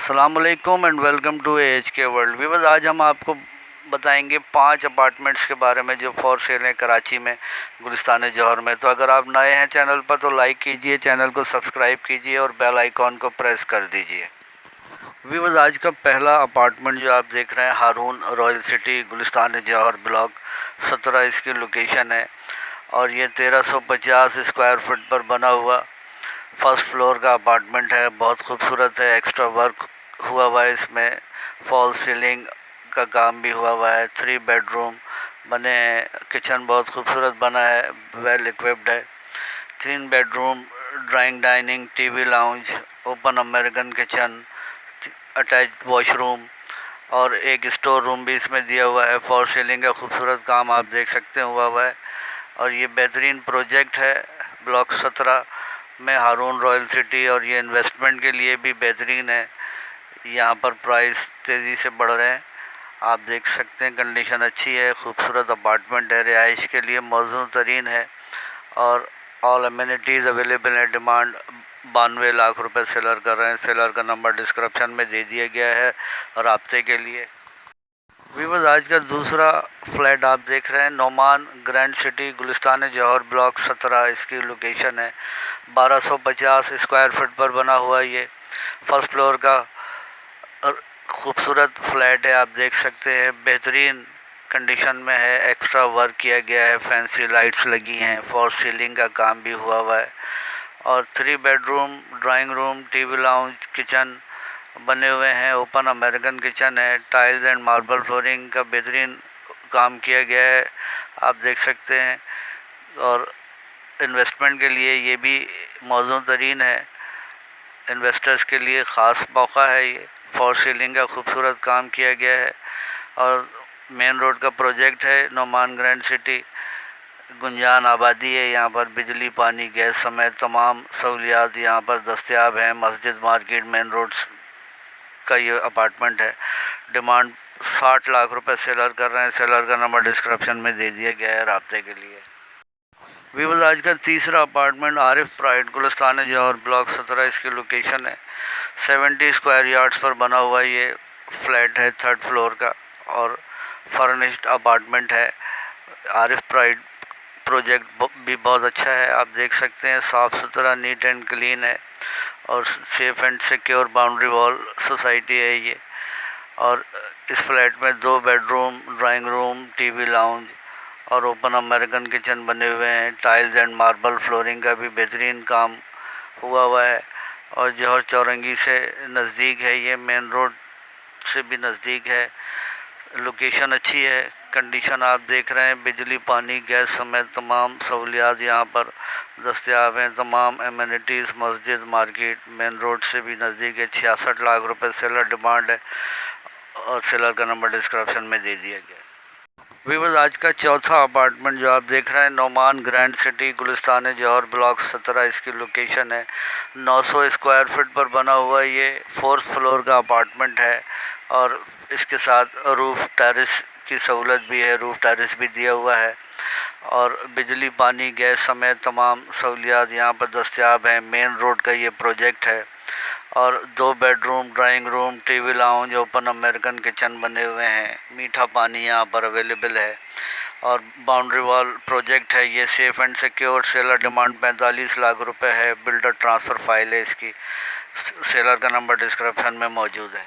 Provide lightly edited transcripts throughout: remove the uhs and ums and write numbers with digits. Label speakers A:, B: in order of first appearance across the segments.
A: अस्सलामुअलैकुम and welcome to AHK world. Viewers, आज हम आपको बताएंगे 5 अपार्टमेंट्स के बारे में जो फॉर सेल हैं कराची में, गुलिस्तान जौहर में। तो अगर आप नए हैं चैनल पर तो लाइक कीजिए, चैनल को सब्सक्राइब कीजिए और बेल आइकॉन को प्रेस कर दीजिए। व्यूअर्स, आज का पहला अपार्टमेंट जो आप देख रहे हैं, हारून royal city Gulistan Jauhar block 17 इसकी लोकेशन है और ये 1350 स्क्वायर फुट पर बना हुआ फर्स्ट फ्लोर का अपार्टमेंट है। बहुत खूबसूरत है, एक्स्ट्रा वर्क हुआ हुआ है इसमें, फॉल सीलिंग का काम भी हुआ हुआ है। 3 बेडरूम बने हैं, किचन बहुत खूबसूरत बना है, वेल इक्विप्ड है। 3 bedroom, drawing dining, TV lounge, open American kitchen, attached washroom और एक स्टोर रूम भी इसमें दिया हुआ है। फॉल सीलिंग का खूबसूरत काम आप देख सकते हैं हुआ हुआ है और ये बेहतरीन प्रोजेक्ट है ब्लॉक 17 में हारून रॉयल सिटी, और ये इन्वेस्टमेंट के लिए भी बेहतरीन है। यहाँ पर प्राइस तेज़ी से बढ़ रहे हैं, आप देख सकते हैं। कंडीशन अच्छी है, खूबसूरत अपार्टमेंट है, रिहाइश के लिए मौजूद तरीन है और ऑल अम्यूनिटीज़ अवेलेबल है। डिमांड 92 लाख रुपए सेलर कर रहे हैं। सेलर का नंबर डिस्क्रिप्शन में दे दिया गया है राब्ते के लिए। व्यूअर्स, आज का दूसरा फ्लैट आप देख रहे हैं, Noman grand city Gulistan Jauhar block 17 इसकी लोकेशन है। 1250 स्क्वायर फुट पर बना हुआ ये फर्स्ट फ्लोर का खूबसूरत फ्लैट है। आप देख सकते हैं बेहतरीन कंडीशन में है, एक्स्ट्रा वर्क किया गया है, फैंसी लाइट्स लगी हैं, फॉर सीलिंग का काम भी हुआ हुआ है और 3 bedroom, drawing room, TV lounge, kitchen बने हुए हैं। ओपन अमेरिकन किचन है, टाइल्स एंड मार्बल फ्लोरिंग का बेहतरीन काम किया गया है, आप देख सकते हैं। और इन्वेस्टमेंट के लिए ये भी मौजूद तरीन है, इन्वेस्टर्स के लिए ख़ास मौका है ये। फॉर सीलिंग का खूबसूरत काम किया गया है और मेन रोड का प्रोजेक्ट है। नोमान ग्रैंड सिटी गुंजान आबादी है, यहाँ पर बिजली, पानी, गैस समेत तमाम सहूलियात यहाँ पर दस्तयाब हैं। मस्जिद, मार्केट, मेन रोड का ये अपार्टमेंट है। डिमांड 60 लाख रुपए सेलर कर रहे हैं। सेलर का नंबर डिस्क्रिप्शन में दे दिया गया है राब्ते के लिए। व्यूअर्स, आज का तीसरा apartment Arif pride Gulistan Jauhar block 17 इसकी लोकेशन है। 70 स्क्वायर यार्ड्स पर बना हुआ ये फ्लैट है, 3rd फ्लोर का और फर्निश्ड अपार्टमेंट है। आरिफ प्राइड प्रोजेक्ट भी बहुत अच्छा है, आप देख सकते हैं। साफ़ सुथरा, नीट एंड क्लीन है और safe and secure boundary wall society है ये। और इस फ्लैट में 2 bedroom, drawing room, TV lounge और ओपन अमेरिकन किचन बने हुए हैं। टाइल्स एंड मार्बल फ्लोरिंग का भी बेहतरीन काम हुआ हुआ है और जौहर चौरंगी से नज़दीक है ये, मेन रोड से भी नज़दीक है। लोकेशन अच्छी है, कंडीशन आप देख रहे हैं। बिजली, पानी, गैस समेत तमाम सहूलियात यहाँ पर दस्तयाब हैं। तमाम एमिनिटीज़, मस्जिद, मार्केट, मेन रोड से भी नज़दीक है। 66 लाख रुपए सेलर डिमांड है और सेलर का नंबर डिस्क्रिप्शन में दे दिया गया। व्यूअर्स, आज का चौथा अपार्टमेंट जो आप देख रहे हैं, Noman grand city Gulistan Jauhar block 17 इसकी लोकेशन है। 900 स्क्वायर फीट पर बना हुआ ये 4th फ्लोर का अपार्टमेंट है और इसके साथ रूफ़ टेरेस की सहूलत भी है, रूफ़ टेरेस भी दिया हुआ है और बिजली, पानी, गैस समेत तमाम सहूलियात यहाँ पर दस्तयाब हैं। मेन रोड का ये प्रोजेक्ट है और 2 bedroom, drawing room, TV lounge, open American kitchen बने हुए हैं। मीठा पानी यहाँ पर अवेलेबल है और बाउंड्री वॉल प्रोजेक्ट है ये। Safe and secure, seller demand 45 lakh रुपए है। बिल्डर ट्रांसफ़र फाइल है इसकी। सेलर का नंबर डिस्क्रिप्शन में मौजूद है।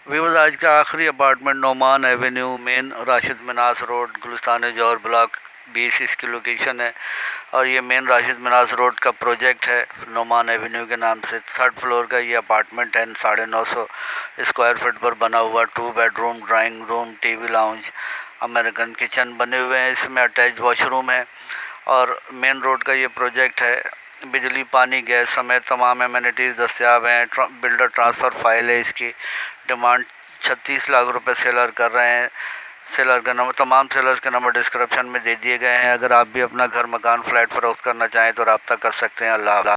A: व्यूअर्स, आज का आखिरी apartment Noman avenue, main Rashid Minhas road, Gulistan Jauhar block 20 इसकी लोकेशन है और ये मेन राशिद मिनास रोड का प्रोजेक्ट है नोमान एवेन्यू के नाम से। 3rd फ्लोर का ये अपार्टमेंट है, 950 स्क्वायर फीट पर बना हुआ। 2 bedroom, drawing room, TV lounge, American kitchen बने हुए हैं। इसमें अटैच वॉशरूम है और मेन रोड का ये प्रोजेक्ट है। बिजली, पानी, गैस समेत तमाम एमिनिटीज़ दस्तयाब हैं। बिल्डर ट्रांसफ़र फाइल है इसकी। डिमांड 36 लाख रुपए सेलर कर रहे हैं। सेलर का नंबर, तमाम सेलर्स के नंबर डिस्क्रिप्शन में दे दिए गए हैं। अगर आप भी अपना घर, मकान, फ्लैट फ़रोख्त करना चाहें तो रब्ता कर सकते हैं। अल्लाह।